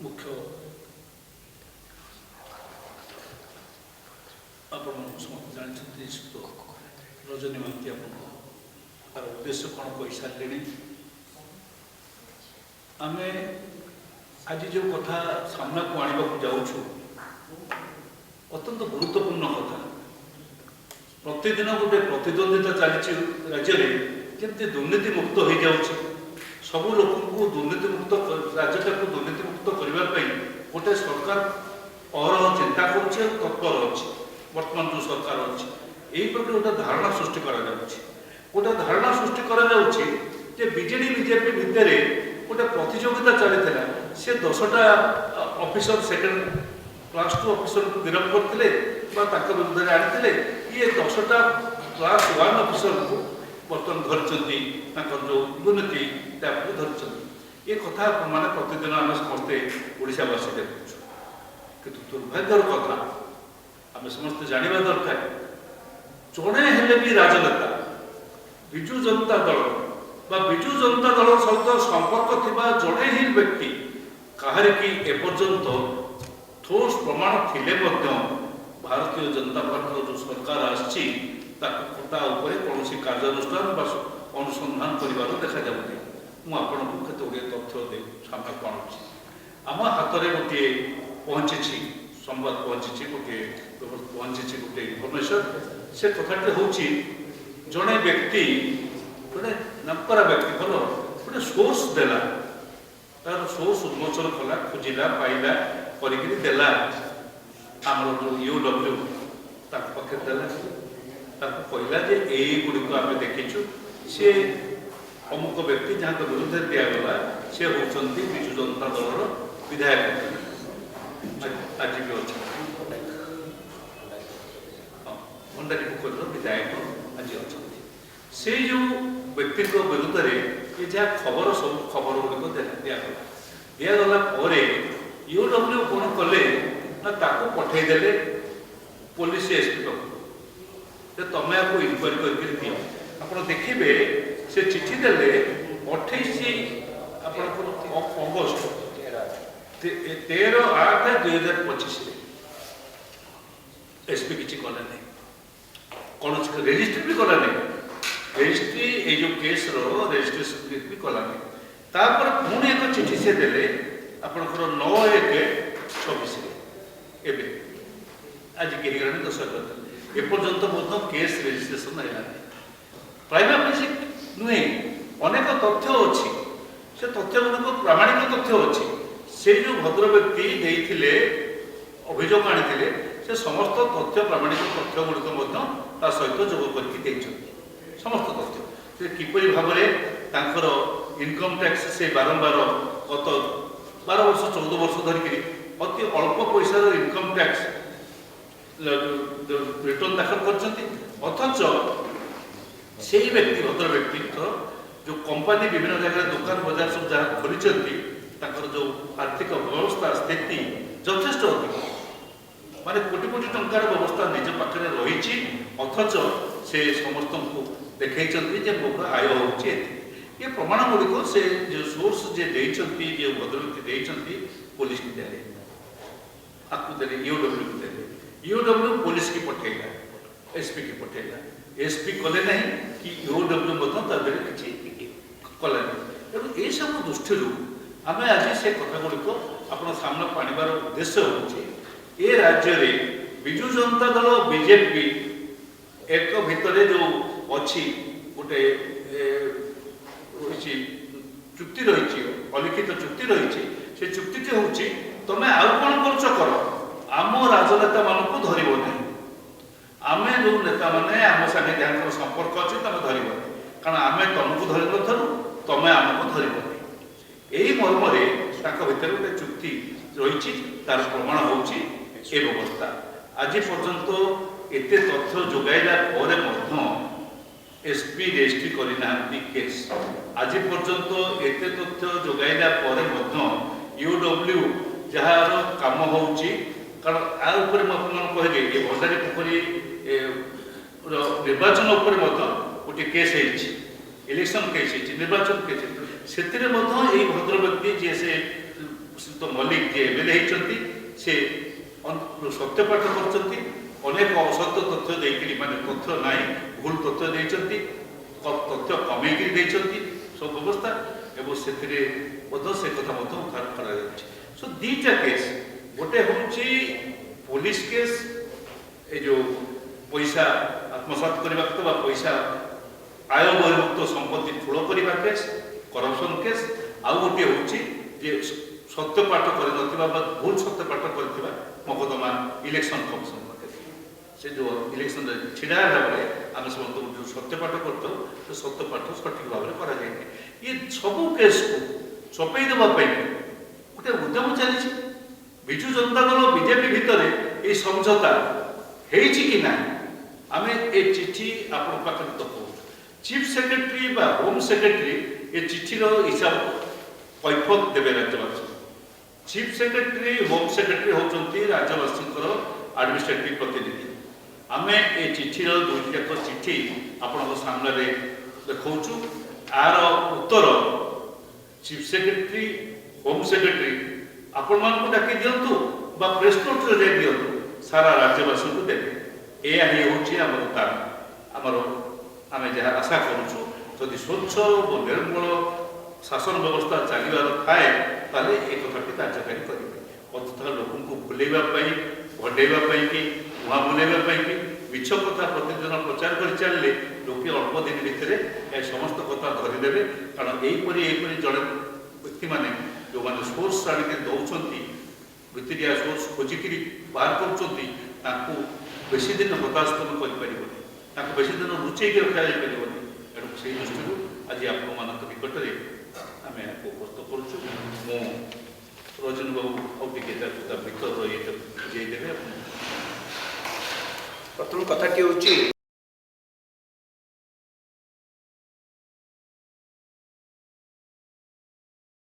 मुख्य ଆପଣ ସମସ୍ତେ ଜାଣିଛନ୍ତି ରଜନୀ ମହାନ୍ତି ଆପଣଙ୍କୁ ତାର ଉଦ୍ଦେଶ୍ୟ କ'ଣ କହିସାରିଲେଣି। ଆମେ ଆଜି ଯେଉଁ କଥା ସାମ୍ନାକୁ ଆଣିବାକୁ ଯାଉଛୁ ଅତ୍ୟନ୍ତ ଗୁରୁତ୍ୱପୂର୍ଣ୍ଣ କଥା। ପ୍ରତିଦିନ ଗୋଟେ ପ୍ରତିଦ୍ୱନ୍ଦିତା ଚାଲିଛି ରାଜ୍ୟରେ, ଯେମିତି ଦୁର୍ନୀତି ମୁକ୍ତ ହୋଇଯାଉଛି। ସବୁ ଲୋକଙ୍କୁ ଦୁର୍ନୀତିମୁକ୍ତ ରାଜ୍ୟଟାକୁ ଦୁର୍ନୀତିମୁକ୍ତ କରିବା ପାଇଁ ଗୋଟେ ସରକାର ଅହରହ ଚିନ୍ତା କରୁଛି ଆଉ ତତ୍ପର ଅଛି। ବର୍ତ୍ତମାନ ଯେଉଁ ସରକାର ଅଛି ଏହି ପ୍ରତି ଗୋଟେ ଧାରଣା ସୃଷ୍ଟି କରାଯାଉଛି। ଗୋଟେ ଧାରଣା ସୃଷ୍ଟି କରାଯାଉଛି ଯେ ବିଜେଡି ବିଜେପି ଭିତରେ ଗୋଟେ ପ୍ରତିଯୋଗିତା ଚାଲିଥିଲା। ସେ 10ଟା ଅଫିସର ସେକେଣ୍ଡ କ୍ଲାସ୍ 2 ଅଫିସରକୁ ଗିରଫ କରିଥିଲେ ବା ତାଙ୍କ ବିରୁଦ୍ଧରେ ଆଣିଥିଲେ। ଇଏ 10ଟା କ୍ଲାସ୍ 1 ଅଫିସରକୁ ବର୍ତ୍ତମାନ ଧରିଛନ୍ତି, ତାଙ୍କର ଯେଉଁ ଦୁର୍ନୀତି ତାକୁ ଧରିଛନ୍ତି। ଏ କଥା ମାନେ ପ୍ରତିଦିନ ଆମେ ସମସ୍ତେ ଓଡ଼ିଶାବାସୀ ଦେଖୁଛୁ। କିନ୍ତୁ ଦୁର୍ଭାଗ୍ୟର କଥା ଆମେ ସମସ୍ତେ ଜାଣିବା ଦରକାର, ଜଣେ ହେଲେ ବି ରାଜନେତା ବିଜୁ ଜନତା ଦଳ ବା ବିଜୁ ଜନତା ଦଳ ସହିତ ସମ୍ପର୍କ ଥିବା ଜଣେ ହିଁ ବ୍ୟକ୍ତି କାହାରିକି ଏପର୍ଯ୍ୟନ୍ତ ଠୋସ୍ ପ୍ରମାଣ ଥିଲେ ମଧ୍ୟ ଭାରତୀୟ ଜନତା ପାର୍ଟିର ଯେଉଁ ସରକାର ଆସିଛି ତାକୁ ତା ଉପରେ କୌଣସି କାର୍ଯ୍ୟାନୁଷ୍ଠାନ ବା ଅନୁସନ୍ଧାନ କରିବାର ଦେଖାଯାଉନି। ମୁଁ ଆପଣଙ୍କୁ କେତେ ଗୁଡ଼ିଏ ତଥ୍ୟ ଦେଇ ସାମ୍ନାକୁ ଆଣୁଛି। ଆମ ହାତରେ ଗୋଟିଏ ପହଞ୍ଚିଛି ସମ୍ବାଦ ପହଞ୍ଚିଛି, ଗୋଟିଏ ଇନଫର୍ମେସନ୍। ସେ କଥାଟି ହେଉଛି ଜଣେ ବ୍ୟକ୍ତି, ଜଣେ ନାମକରା ବ୍ୟକ୍ତି ଭଲ ଗୋଟେ ସୋର୍ସ ଦେଲା, ତାର ସୋର୍ସ ଉନ୍ମୋଚନ କଲା, ଖୋଜିଲା, ପାଇଲା, କରିକିରି ଦେଲା। ଆମର ଯେଉଁ UW ତାଙ୍କ ପାଖରେ ଦେଲା, ତାକୁ କହିଲା ଯେ ଏଇଗୁଡ଼ିକ ଆମେ ଦେଖିଛୁ, ସେ ଅମୁକ ବ୍ୟକ୍ତି ଯାହାଙ୍କ ବିରୁଦ୍ଧରେ ଦିଆଗଲା ସେ ହେଉଛନ୍ତି ବିଜୁ ଜନତା ଦଳର ବିଧାୟକ, ଆଜି ବି ଅଛନ୍ତି, ଭଣ୍ଡାରୀ ପୋଖରୀର ବିଧାୟକ ଆଜି ଅଛନ୍ତି। ସେଇ ଯେଉଁ ବ୍ୟକ୍ତିଙ୍କ ବିରୁଦ୍ଧରେ ଏ ଯାହା ଖବର ସବୁ ଖବର ଗୁଡ଼ିକ ଦିଆଗଲା ପରେ UW କ'ଣ କଲେ ନା ତାକୁ ପଠାଇଦେଲେ ପୋଲିସ SP ପାଖକୁ ଯେ ତମେ ଆକୁ ଇନକ୍ୱାରି କରିକି ଦିଅ। ଆପଣ ଦେଖିବେ ସେ ଚିଠି ଦେଲେ 28 ଆପଣଙ୍କର ଅଗଷ୍ଟ 13/8/2025। SP କିଛି କଲେ ନାହିଁ, କୌଣସି ରେଜିଷ୍ଟ୍ରି ବି କଲା ନାହିଁ। ରେଜିଷ୍ଟ୍ରି ଏଇ ଯେଉଁ କେସ୍ର ରେଜିଷ୍ଟ୍ରେସନ ବି କଲା ନାହିଁ। ତାପରେ ପୁଣି ଏକ ଚିଠି ସେ ଦେଲେ ଆପଣଙ୍କର 9/1/26। ଏବେ ଆଜିକି ହେଇଗଲାଣି 10 ଦିନ, ଏପର୍ଯ୍ୟନ୍ତ ମଧ୍ୟ କେସ୍ ରେଜିଷ୍ଟ୍ରେସନ ହେଲାନି। ପ୍ରାଇମା ଫେସି ନୁହେଁ, ଅନେକ ତଥ୍ୟ ଅଛି, ସେ ତଥ୍ୟ ଗୁଡ଼ିକ ପ୍ରାମାଣିକ ତଥ୍ୟ ଅଛି। ସେ ଯେଉଁ ଭଦ୍ର ବ୍ୟକ୍ତି ଦେଇଥିଲେ ଅଭିଯୋଗ ଆଣିଥିଲେ ସେ ସମସ୍ତ ତଥ୍ୟ ପ୍ରାମାଣିକ ତଥ୍ୟ ଗୁଡ଼ିକ ମଧ୍ୟ ତା ସହିତ ଯୋଗ କରିକି ଦେଇଛନ୍ତି। ସମସ୍ତ ତଥ୍ୟ ସେ କିପରି ଭାବରେ ତାଙ୍କର ଇନକମ୍ ଟ୍ୟାକ୍ସ ସେ ବାରମ୍ବାର ଗତ 12 ବର୍ଷ 14 ବର୍ଷ ଧରିକିରି ଅତି ଅଳ୍ପ ପଇସାର ଇନକମ୍ ଟ୍ୟାକ୍ସ ରିଟର୍ଣ୍ଣ ଦାଖଲ କରିଛନ୍ତି। ଅଥଚ ସେଇ ବ୍ୟକ୍ତି ଭଦ୍ର ବ୍ୟକ୍ତିଙ୍କର ଯେଉଁ କମ୍ପାନୀ ବିଭିନ୍ନ ଜାଗାରେ ଦୋକାନ ବଜାର ସବୁ ଯାହା ଖୋଲିଛନ୍ତି ତାଙ୍କର ଯେଉଁ ଆର୍ଥିକ ବ୍ୟବସ୍ଥା ସ୍ଥିତି ଯଥେଷ୍ଟ ଅଧିକ, ମାନେ କୋଟି କୋଟି ଟଙ୍କାର ବ୍ୟବସ୍ଥା ନିଜ ପାଖରେ ରହିଛି। ଅଥଚ ସେ ସମସ୍ତଙ୍କୁ ଦେଖାଇଛନ୍ତି ଯେ ମୋର ଆୟ ହେଉଛି ଏତିକି। ଏ ପ୍ରମାଣ ଗୁଡ଼ିକ ସେ ଯେଉଁ ସୋର୍ସ ଯିଏ ଦେଇଛନ୍ତି, ଯେଉଁ ଭଦ୍ରବ୍ୟକ୍ତି ଦେଇଛନ୍ତି, ପୋଲିସକୁ ଦେଲେ, ଆକୁ ଦେଲେ, UW ଦେଲେ। UW ପୋଲିସ କି ପଠେଇଲା, SP କି ପଠେଇଲା। SP କଲେ ନାହିଁ କି UW ମଧ୍ୟ ତା ଦେହରେ କିଛି କଲାନି। ତେଣୁ ଏସବୁ ଦୃଷ୍ଟିରୁ ଆମେ ଆଜି ସେ କଥା ଗୁଡ଼ିକ ଆପଣ ସାମ୍ନାକୁ ଆଣିବାର ଉଦ୍ଦେଶ୍ୟ ହେଉଛି ଏ ରାଜ୍ୟରେ ବିଜୁ ଜନତା ଦଳ ବିଜେପି ଏକ ଭିତରେ ଯେଉଁ ଅଛି ଗୋଟେ ରହିଛି ଚୁକ୍ତି ରହିଛି, ଅଲିଖିତ ଚୁକ୍ତି ରହିଛି। ସେ ଚୁକ୍ତିଟି ହେଉଛି ତମେ ଆଉ କ'ଣ କରୁଛ କର, ଆମ ରାଜନେତାମାନଙ୍କୁ ଧରିବ ନାହିଁ। ଆମେ ଯେଉଁ ନେତାମାନେ ଆମ ସାଙ୍ଗେ ଯାହାଙ୍କର ସମ୍ପର୍କ ଅଛି ତମେ ଧରିବନି, କାରଣ ଆମେ ତମକୁ ଧରିନଥିଲୁ, ତମେ ଆମକୁ ଧରିବନି। ଏହି ମର୍ମରେ ତାଙ୍କ ଭିତରେ ଗୋଟେ ଚୁକ୍ତି ରହିଛି, ତାର ପ୍ରମାଣ ହେଉଛି ଏ ବ୍ୟବସ୍ଥା। ଆଜି ପର୍ଯ୍ୟନ୍ତ ଏତେ ତଥ୍ୟ ଯୋଗାଇଲା ପରେ ମଧ୍ୟ SP ରେଜିଷ୍ଟ୍ରି କରିନାହାନ୍ତି କେସ୍। ଆଜି ପର୍ଯ୍ୟନ୍ତ ଏତେ ତଥ୍ୟ ଯୋଗାଇଲା ପରେ ମଧ୍ୟ UW ଯାହାର କାମ ହେଉଛି, କାରଣ ଆ ଉପରେ ମୁଁ ଆପଣମାନଙ୍କୁ କହିଲି ଏ ଭଣ୍ଡାରୀ ପୋଖରୀ ନିର୍ବାଚନ ଉପରେ ମଧ୍ୟ ଗୋଟିଏ କେସ୍ ହେଇଛି, ଇଲେକ୍ସନ କେସ୍ ହେଇଛି, ନିର୍ବାଚନ କେସ୍ ହେଇଛି। ସେଥିରେ ମଧ୍ୟ ଏଇ ଭଦ୍ର ବ୍ୟକ୍ତି ଯିଏ ସେ ଶ୍ରୀଯୁକ୍ତ ମଲ୍ଲିକ ଯେ ଏମଏଲଏ ହେଇଛନ୍ତି ସେ ସତ୍ୟପାଠ କରୁଛନ୍ତି, ଅନେକ ଅସତ୍ୟ ତଥ୍ୟ ଦେଇକରି ମାନେ ତଥ୍ୟ ନାହିଁ ଭୁଲ ତଥ୍ୟ ଦେଇଛନ୍ତି, ତଥ୍ୟ କମେଇକିରି ଦେଇଛନ୍ତି ସବୁ ବ୍ୟବସ୍ଥା ଏବଂ ସେଥିରେ ମଧ୍ୟ ସେ କଥା ମଧ୍ୟ ଉଦ୍ଧାର କରାଯାଉଛି। ସୋ ଦୁଇଟା କେସ୍, ଗୋଟେ ହେଉଛି ପୋଲିସ କେସ୍ ଏ ଯେଉଁ ପଇସା ଆତ୍ମସାତ କରିବା ବା ପଇସା ଆୟ ବହିର୍ଭୁକ୍ତ ସମ୍ପତ୍ତି ଠୁଳ କରିବା କେସ୍, କରପସନ୍ କେସ୍, ଆଉ ଗୋଟିଏ ହେଉଛି ଯେ ସତ୍ୟପାଠ କରିନଥିବା ବା ଭୁଲ ସତ୍ୟପାଠ କରିଥିବା ମକଦ୍ଦମା ଇଲେକ୍ସନ୍ କମିଶନ ପାଖରେ। ସେ ଯେଉଁ ଇଲେକ୍ସନରେ ଛିଡ଼ା ହେଲା ବେଳେ ଆମେ ସମସ୍ତଙ୍କୁ ଯେଉଁ ସତ୍ୟପାଠ କରିଥାଉ ସେ ସତ୍ୟପାଠ ସଠିକ୍ ଭାବରେ କରାଯାଇଥାଏ। ଏ ସବୁ କେସ୍କୁ ଚପେଇ ଦେବା ପାଇଁ ଗୋଟେ ଉଦ୍ୟମ ଚାଲିଛି। ବିଜୁ ଜନତା ଦଳ ବିଜେପି ଭିତରେ এই সমঝোতা ହେଇଛି କି ନାହିଁ ଆମେ ଏ ଚିଠି ଆପଣଙ୍କ ପାଖରେ ତ କହୁଛୁ। ଚିଫ୍ ସେକ୍ରେଟାରୀ ବା ହୋମ୍ ସେକ୍ରେଟାରୀ ଏ ଚିଠିର ହିସାବ କୈଫତ ଦେବେ ରାଜ୍ୟବାସୀ। ଚିଫ୍ ସେକ୍ରେଟାରୀ ହୋମ୍ ସେକ୍ରେଟାରୀ ହେଉଛନ୍ତି ରାଜ୍ୟବାସୀଙ୍କର ଆଡମିନିଷ୍ଟ୍ରେଟିଭ ପ୍ରତିନିଧି। ଆମେ ଏ ଚିଠିର ଦୁଇଟି ଯାକ ଚିଠି ଆପଣଙ୍କ ସାମ୍ନାରେ ଦେଖାଉଛୁ। ଆର ଉତ୍ତର ଚିଫ୍ ସେକ୍ରେଟାରୀ ହୋମ୍ ସେକ୍ରେଟାରୀ ଆପଣମାନଙ୍କୁ ଡାକି ଦିଅନ୍ତୁ বা ପ୍ରେସ୍ ନୋଟ୍ରେ ଯାଇ ଦିଅନ୍ତୁ, ସାରା ରାଜ୍ୟବାସୀଙ୍କୁ ଦେବେ। ଏହା ହିଁ ହେଉଛି ଆମର ଦାବି। ଆମେ ଯାହା ଆଶା କରୁଛୁ ଯଦି ସ୍ୱଚ୍ଛ ଓ ନିର୍ମଳ ଶାସନ ବ୍ୟବସ୍ଥା ଚାଲିବାର ଥାଏ ତାହେଲେ ଏ କଥାଟି କାର୍ଯ୍ୟକାରୀ କରିବେ। ଅଯଥା ଲୋକଙ୍କୁ ଭୁଲେଇବା ପାଇଁ, ଭଣ୍ଡେଇବା ପାଇଁ କି ଉହା ବୁଲେଇବା ପାଇଁ କି ମିଛ କଥା ପ୍ରତିଦିନ ପ୍ରଚାର କରି ଚାଲିଲେ ଲୋକେ ଅଳ୍ପ ଦିନ ଭିତରେ ଏ ସମସ୍ତ କଥା ଧରିଦେବେ। କାରଣ ଏହିପରି ଜଣେ ବ୍ୟକ୍ତିମାନେ ଯେଉଁମାନେ ସୋର୍ସ ଆଣିକି ଦେଉଛନ୍ତି, ଭିତରିଆ ସୋର୍ସ ଖୋଜିକିରି ବାହାର କରୁଛନ୍ତି, ତାଙ୍କୁ ବେଶୀ ଦିନ ହତାଶ ତମେ କରିପାରିବନି, ତାଙ୍କୁ ବେଶୀ ଦିନ ଲୁଚେଇକି ରଖାଯାଇପାରିବନି। ତେଣୁ ସେଇ ଦୃଷ୍ଟିରୁ ଆଜି ଆପଣମାନଙ୍କ ନିକଟରେ ଆମେ ଏହାକୁ ଉପସ୍ଥାପନ କରୁଛୁ। ମୁଁ ରଜନୀ ବାବୁ ଆଉ ଟିକେ ତା ଭିତର ଇଏଟା ବୁଝେଇ ଦେବେ। ପ୍ରଥମ କଥାଟି ହେଉଛି